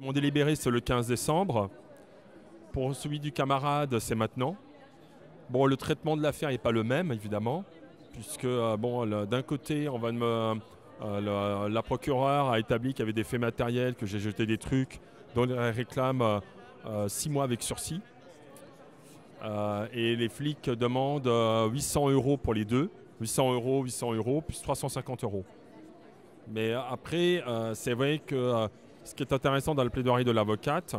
Mon délibéré, c'est le 15 décembre. Pour celui du camarade, c'est maintenant. Bon, le traitement de l'affaire n'est pas le même, évidemment, puisque d'un côté, la procureure a établi qu'il y avait des faits matériels, que j'ai jeté des trucs, dont elle réclame 6 mois avec sursis. Et les flics demandent 800 € pour les deux. 800 €, plus 350 €. Mais après, c'est vrai que ce qui est intéressant dans le plaidoirie de l'avocate,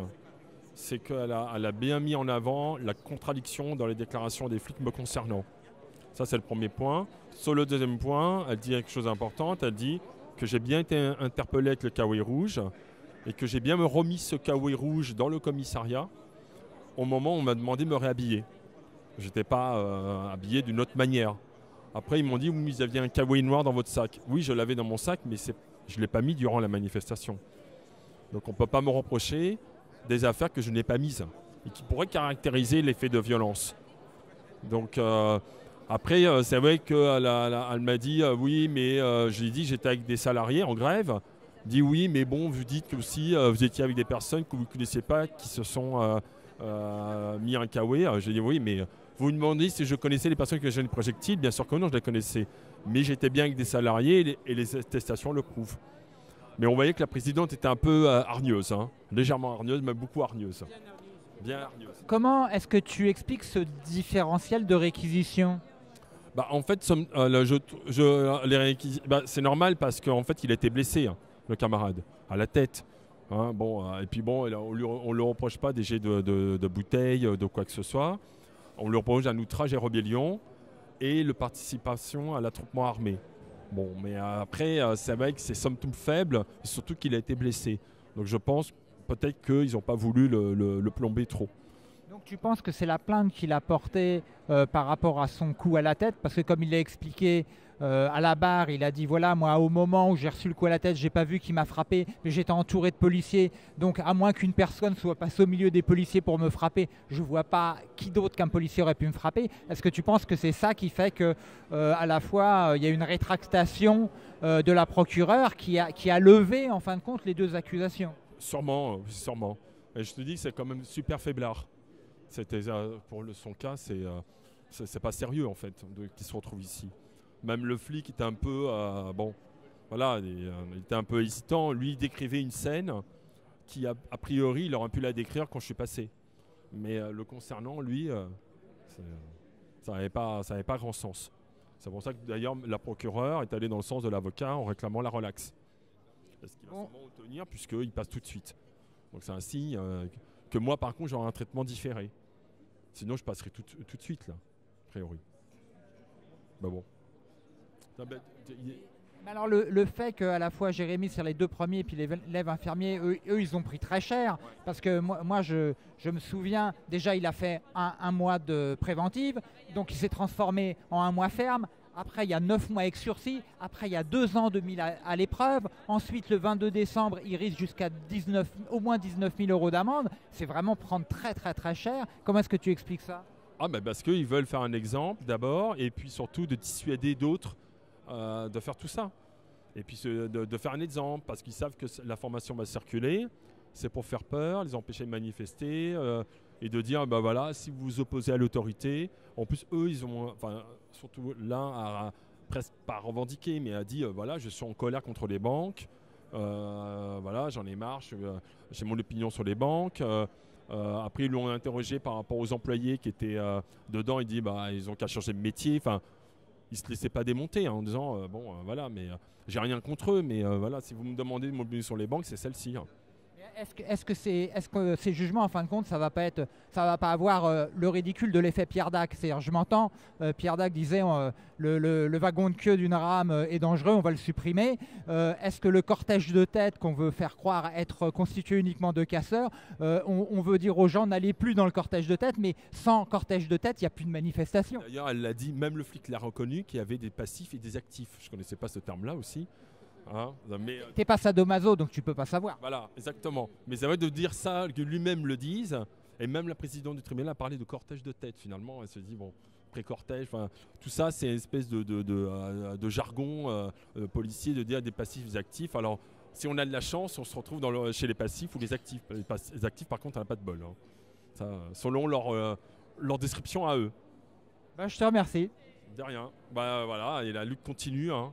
c'est qu'elle a bien mis en avant la contradiction dans les déclarations des flics me concernant. Ça, c'est le premier point. Sur le deuxième point, elle dit quelque chose d'important. Elle dit que j'ai bien été interpellé avec le kawaii rouge et que j'ai bien me remis ce kawaii rouge dans le commissariat au moment où on m'a demandé de me réhabiller. Je n'étais pas habillé d'une autre manière. Après, ils m'ont dit, vous aviez un kawaii noir dans votre sac. Oui, je l'avais dans mon sac, mais je ne l'ai pas mis durant la manifestation. Donc on ne peut pas me reprocher des affaires que je n'ai pas mises et qui pourraient caractériser l'effet de violence. Donc après, c'est vrai qu'elle m'a dit oui, mais je lui ai dit j'étais avec des salariés en grève. Elle dit oui, mais bon, vous dites que aussi vous étiez avec des personnes que vous ne connaissez pas qui se sont mis un kawaii. J'ai dit oui, mais vous me demandez si je connaissais les personnes qui avaient des projectiles. Bien sûr que non, je les connaissais. Mais j'étais bien avec des salariés et les attestations le prouvent. Mais on voyait que la présidente était un peu hargneuse, hein. Légèrement hargneuse, mais beaucoup hargneuse. Bien hargneuse. Comment est-ce que tu expliques ce différentiel de réquisition? Bah, en fait, c'est normal parce qu'en fait, il a été blessé, hein, le camarade, à la tête. Hein, bon, et puis bon, on ne lui reproche pas des jets de bouteilles, de quoi que ce soit. On lui reproche un outrage et rébellion et la participation à l'attroupement armé. Bon, mais après, c'est vrai que c'est somme toute faible, et surtout qu'il a été blessé. Donc je pense peut-être qu'ils n'ont pas voulu le plomber trop. Donc tu penses que c'est la plainte qu'il a portée par rapport à son coup à la tête? Parce que comme il l'a expliqué à la barre, il a dit voilà, moi au moment où j'ai reçu le coup à la tête, j'ai pas vu qu'il m'a frappé, mais j'étais entouré de policiers. Donc à moins qu'une personne soit passée au milieu des policiers pour me frapper, je vois pas qui d'autre qu'un policier aurait pu me frapper. Est-ce que tu penses que c'est ça qui fait que à la fois il y a une rétractation de la procureure qui a levé en fin de compte les deux accusations? Sûrement, sûrement. Et je te dis que c'est quand même super faiblard. Pour son cas, c'est pas sérieux en fait qu'il se retrouve ici. Même le flic était un peu il était un peu hésitant. Lui, il décrivait une scène qui a priori, il aurait pu la décrire quand je suis passé. Mais le concernant, lui, ça n'avait pas grand sens. C'est pour ça que d'ailleurs la procureure est allée dans le sens de l'avocat en réclamant la relaxe. Parce qu'il va sûrement obtenir puisqu'il passe tout de suite. Donc c'est un signe que moi par contre j'aurai un traitement différé. Sinon je passerai tout de suite là, a priori. Bah bon. Mais alors le fait qu'à la fois Jérémy sur les deux premiers et puis les élèves infirmiers, eux ils ont pris très cher. Parce que moi je me souviens, déjà il a fait un mois de préventive, donc il s'est transformé en un mois ferme. Après, il y a 9 mois avec sursis. Après, il y a 2 ans de mise à l'épreuve. Ensuite, le 22 décembre, il risque jusqu'à au moins 19 000 € d'amende. C'est vraiment prendre très, très, très cher. Comment est-ce que tu expliques ça? Parce qu'ils veulent faire un exemple d'abord, et puis surtout de dissuader d'autres de faire tout ça. Et puis de faire un exemple, parce qu'ils savent que l'information va circuler. C'est pour faire peur, les empêcher de manifester, et de dire, voilà, si vous vous opposez à l'autorité. En plus, eux, ils ont... surtout l'un a presque pas revendiqué, mais a dit voilà, je suis en colère contre les banques, voilà, j'en ai marre, j'ai mon opinion sur les banques. Après, ils l'ont interrogé par rapport aux employés qui étaient dedans. Il dit ils ont qu'à changer de métier. Enfin, ils se laissaient pas démonter en disant voilà, mais j'ai rien contre eux, mais voilà, si vous me demandez de mon opinion sur les banques, c'est celle-ci. Hein. Est-ce que ces jugements, en fin de compte, ça va pas avoir le ridicule de l'effet Pierre Dac? C'est-à-dire, je m'entends, Pierre Dac disait le wagon de queue d'une rame est dangereux, on va le supprimer. Est-ce que le cortège de tête qu'on veut faire croire être constitué uniquement de casseurs, on veut dire aux gens n'allez plus dans le cortège de tête, mais sans cortège de tête, il n'y a plus de manifestation. D'ailleurs, elle l'a dit, même le flic l'a reconnu qu'il y avait des passifs et des actifs. Je ne connaissais pas ce terme-là aussi. Hein, t'es pas sadomaso, donc tu peux pas savoir. Voilà, exactement. Mais c'est vrai de dire ça, que lui-même le dise, et même la présidente du tribunal a parlé de cortège de tête finalement. Elle se dit pré-cortège, tout ça c'est une espèce de jargon policier de dire des passifs et des actifs. Alors Si on a de la chance, on se retrouve chez les passifs ou les actifs. Les actifs, par contre, on n'a pas de bol. Hein. Ça, selon leur description à eux. Bah, je te remercie. De rien. Bah, voilà, et la lutte continue. Hein.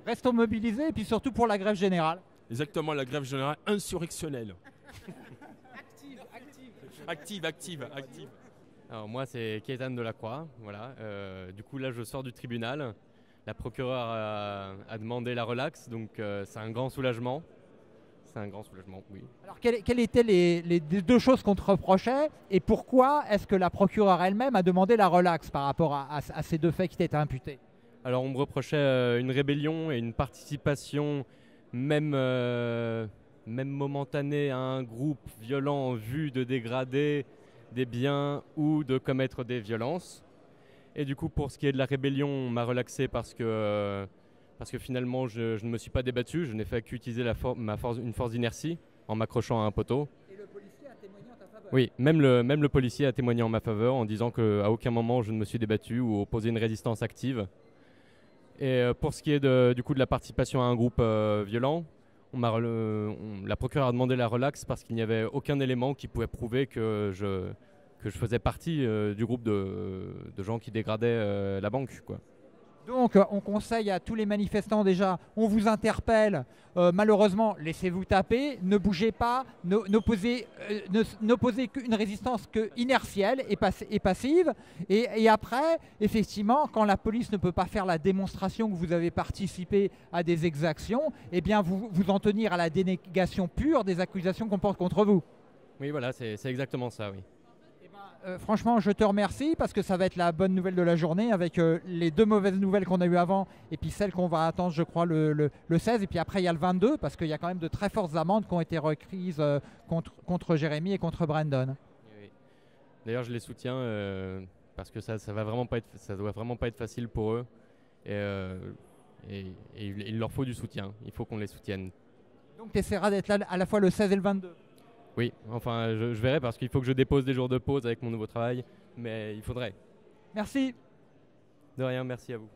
Restons mobilisés et puis surtout pour la grève générale. Exactement, la grève générale insurrectionnelle. Active. Alors moi c'est Kézanne Delacroix, voilà. Du coup là je sors du tribunal. La procureure a demandé la relaxe, donc c'est un grand soulagement. C'est un grand soulagement, oui. Alors quelles étaient les deux choses qu'on te reprochait et pourquoi est-ce que la procureure elle-même a demandé la relaxe par rapport à ces deux faits qui t'étaient imputés? Alors on me reprochait une rébellion et une participation même momentanée à un groupe violent en vue de dégrader des biens ou de commettre des violences. Et du coup, pour ce qui est de la rébellion, on m'a relaxé parce que finalement, je ne me suis pas débattu. Je n'ai fait qu'utiliser une force d'inertie en m'accrochant à un poteau. Et le policier a témoigné en ta faveur? Oui, même le policier a témoigné en ma faveur en disant qu'à aucun moment je ne me suis débattu ou opposé une résistance active. Et pour ce qui est du coup de la participation à un groupe violent, la procureure a demandé la relaxe parce qu'il n'y avait aucun élément qui pouvait prouver que je faisais partie du groupe de gens qui dégradaient la banque, quoi. Donc on conseille à tous les manifestants déjà, on vous interpelle, malheureusement laissez-vous taper, ne bougez pas, n'opposez qu'une résistance que inertielle et passive. Et après, effectivement, quand la police ne peut pas faire la démonstration que vous avez participé à des exactions, eh bien vous en tenir à la dénégation pure des accusations qu'on porte contre vous. Oui, voilà, c'est exactement ça, oui. Franchement, je te remercie parce que ça va être la bonne nouvelle de la journée avec les deux mauvaises nouvelles qu'on a eues avant et puis celle qu'on va attendre, je crois, le 16. Et puis après, il y a le 22 parce qu'il y a quand même de très fortes amendes qui ont été requises contre Jérémy et contre Brandon. Oui. D'ailleurs, je les soutiens parce que ça doit vraiment pas être facile pour eux. Et il leur faut du soutien. Il faut qu'on les soutienne. Donc tu essaieras d'être là à la fois le 16 et le 22. Oui, enfin je verrai parce qu'il faut que je dépose des jours de pause avec mon nouveau travail, mais il faudrait. Merci. De rien, merci à vous.